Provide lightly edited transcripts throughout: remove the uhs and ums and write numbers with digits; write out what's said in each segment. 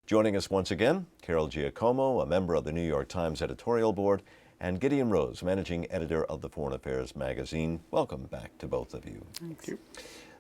Joining us once again, Carol Giacomo, a member of the New York Times editorial board, and Gideon Rose, managing editor of the Foreign Affairs magazine. Welcome back to both of you. Thank you.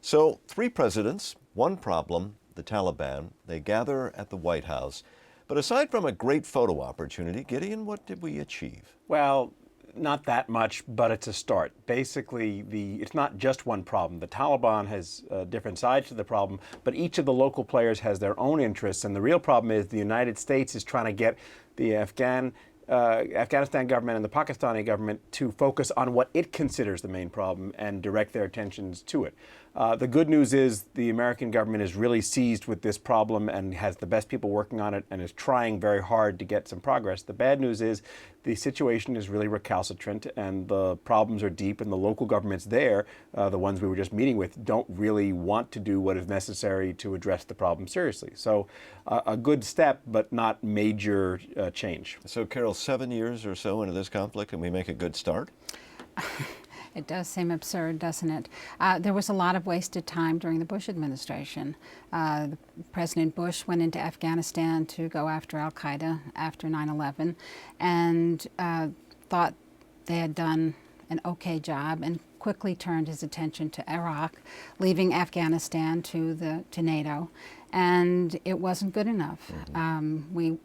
So, 3 presidents, 1 problem, the Taliban. They gather at the White House. But aside from a great photo opportunity, Gideon, what did we achieve? Well, not that much, but it's a start. Basically, it's not just one problem. The Taliban has different sides to the problem, but each of the local players has their own interests. And the real problem is the United States is trying to get the Afghanistan government and the Pakistani government to focus on what it considers the main problem and direct their attentions to it. The good news is the American government is really seized with this problem and has the best people working on it and is trying very hard to get some progress. The bad news is the situation is really recalcitrant and the problems are deep, and the local governments there, the ones we were just meeting with, don't really want to do what is necessary to address the problem seriously. So a good step, but not major change. So, Carol, 7 years or so into this conflict, and we make a good start? It does seem absurd, doesn't it? There was a lot of wasted time during the Bush administration. President Bush went into Afghanistan to go after al-Qaeda after 9/11 and thought they had done an okay job and quickly turned his attention to Iraq, leaving Afghanistan to NATO. And it wasn't good enough. We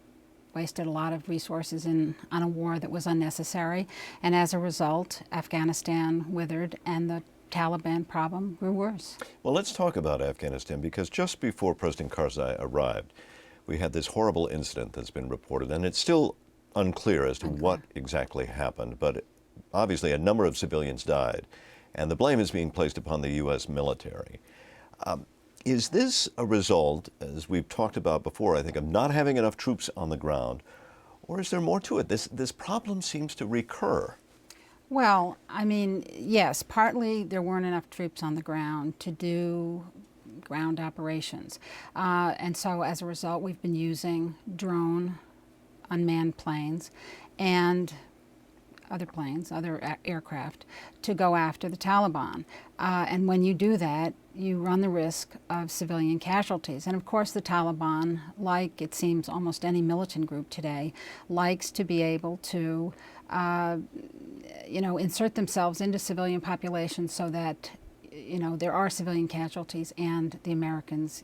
wasted a lot of resources on a war that was unnecessary, and as a result, Afghanistan withered and the Taliban problem grew worse. Well, let's talk about Afghanistan, because just before President Karzai arrived, we had this horrible incident that's been reported, and it's still unclear as to what exactly happened, but obviously a number of civilians died, and the blame is being placed upon the U.S. military. Is this a result, as we've talked about before, I think, of not having enough troops on the ground, or is there more to it? This problem seems to recur. Well, I mean, yes, partly there weren't enough troops on the ground to do ground operations. And so as a result, we've been using drone, unmanned planes, and other planes, other aircraft, to go after the Taliban. And when you do that, you run the risk of civilian casualties. And of course the Taliban, like it seems almost any militant group today, likes to be able to insert themselves into civilian populations so that there are civilian casualties and the Americans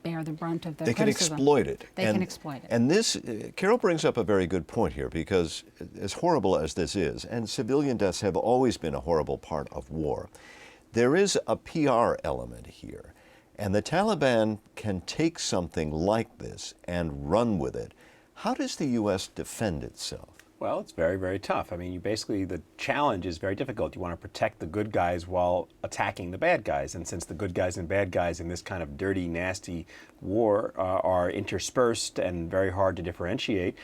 bear the brunt of the criticism. They can exploit it. They can exploit it. And this, Carol brings up a very good point here, because as horrible as this is, and civilian deaths have always been a horrible part of war, there is a PR element here. And the Taliban can take something like this and run with it. How does the U.S. defend itself? Well, it's very, very tough. I mean, the challenge is very difficult. You want to protect the good guys while attacking the bad guys. And since the good guys and bad guys in this kind of dirty, nasty war are interspersed and very hard to differentiate,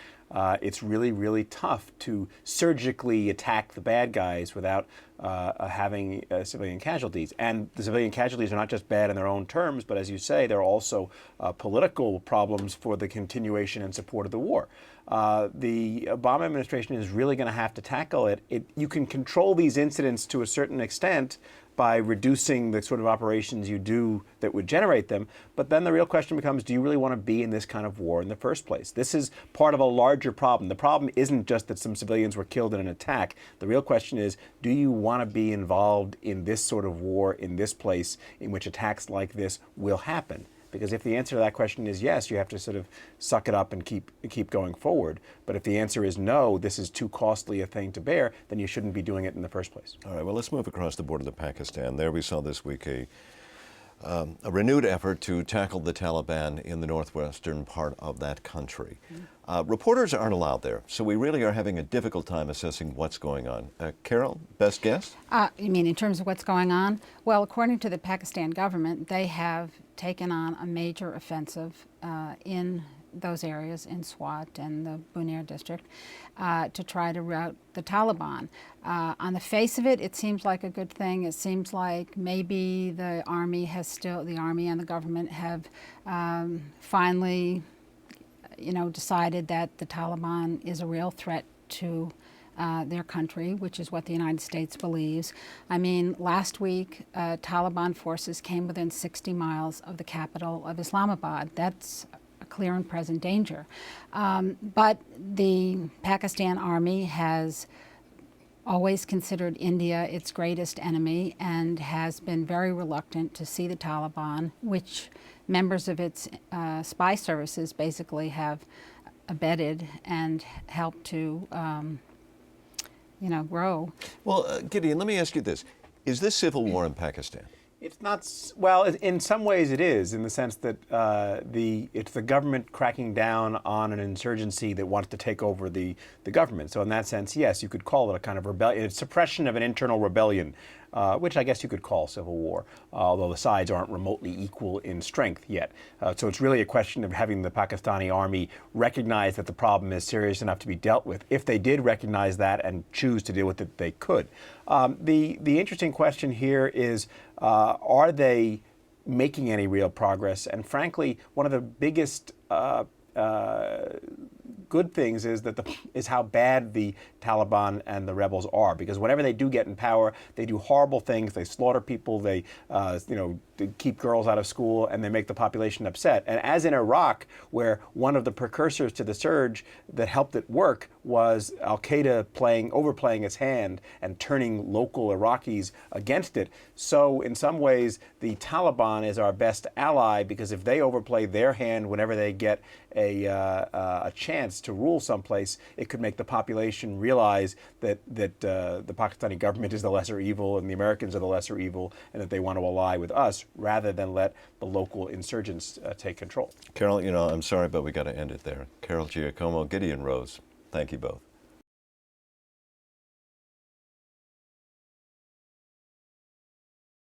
it's really, really tough to surgically attack the bad guys without having civilian casualties. And the civilian casualties are not just bad in their own terms, but as you say, they're also political problems for the continuation and support of the war. The Obama administration is really going to have to tackle it. You can control these incidents to a certain extent by reducing the sort of operations you do that would generate them. But then the real question becomes, do you really want to be in this kind of war in the first place? This is part of a larger problem. The problem isn't just that some civilians were killed in an attack. The real question is, do you want to be involved in this sort of war in this place in which attacks like this will happen? Because if the answer to that question is yes, you have to sort of suck it up and keep going forward. But if the answer is no, this is too costly a thing to bear, then you shouldn't be doing it in the first place. All right, well, let's move across the border to Pakistan. There we saw this week a renewed effort to tackle the Taliban in the northwestern part of that country. Reporters aren't allowed there, so we really are having a difficult time assessing what's going on. Carol, best guess? You mean in terms of what's going on? Well, according to the Pakistan government, they have taken on a major offensive in those areas, in Swat and the Bunair district, to try to rout the Taliban. On the face of it, it seems like a good thing. It seems like maybe the army and the government have finally, decided that the Taliban is a real threat to their country, which is what the United States believes. I mean, last week, Taliban forces came within 60 miles of the capital of Islamabad. That's clear and present danger. But the Pakistan Army has always considered India its greatest enemy and has been very reluctant to see the Taliban, which members of its spy services basically have abetted and helped to grow. Well, Gideon, let me ask you this. Is this civil war in Pakistan? It's not, well, in some ways it is, in the sense that it's the government cracking down on an insurgency that wants to take over the government. So in that sense, yes, you could call it a kind of rebellion. It's suppression of an internal rebellion, which I guess you could call civil war, although the sides aren't remotely equal in strength yet. So it's really a question of having the Pakistani army recognize that the problem is serious enough to be dealt with. If they did recognize that and choose to deal with it, they could. The interesting question here is, are they making any real progress? And frankly, one of the biggest good things is how bad the Taliban and the rebels are, because whenever they do get in power, they do horrible things. They slaughter people. They they keep girls out of school, and they make the population upset. And as in Iraq, where one of the precursors to the surge that helped it work was Al-Qaeda overplaying its hand and turning local Iraqis against it, so in some ways the Taliban is our best ally, because if they overplay their hand whenever they get a chance to rule someplace, it could make the population realize that the Pakistani government is the lesser evil and the Americans are the lesser evil, and that they want to ally with us rather than let the local insurgents take control. Carol, I'm sorry, but we got to end it there. Carol, Giacomo, Gideon Rose, thank you both.